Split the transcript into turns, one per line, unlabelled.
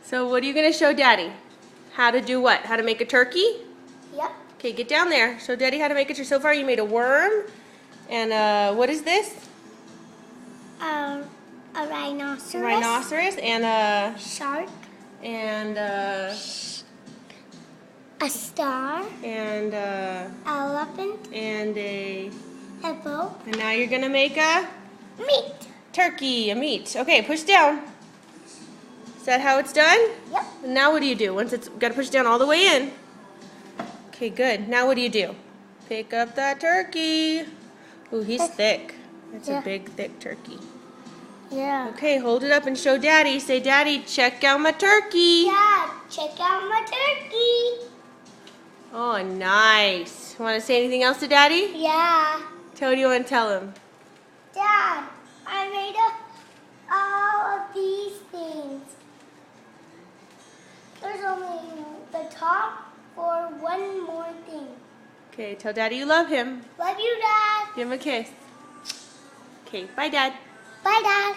So what are you going to show Daddy? How to do what? How to make a turkey?
Yep.
Okay, get down there. Show Daddy how to make it. So far you made a worm. And what is this?
A rhinoceros.
A rhinoceros and a...
Shark.
And
A star.
and
Elephant.
and a...
Hippo.
And now you're going to make a...
Meat.
Turkey, a meat. Okay, push down. Is that how it's done?
Yep.
And now what do you do? Once it's got to push down all the way in. Okay, good. Now what do you do? Pick up that turkey. Ooh, he's thick. That's a big, thick turkey.
Yeah.
Okay, hold it up and show Daddy. Say, Daddy, check out my turkey.
Dad, check out my turkey.
Oh, nice. Want to say anything else to Daddy?
Yeah.
Tell what you want to tell him.
Dad, I made all of these things. There's only the top for one more thing.
Okay, tell Daddy you love him.
Love you, Dad.
Give him a kiss. Okay, bye, Dad.
Bye, Dad.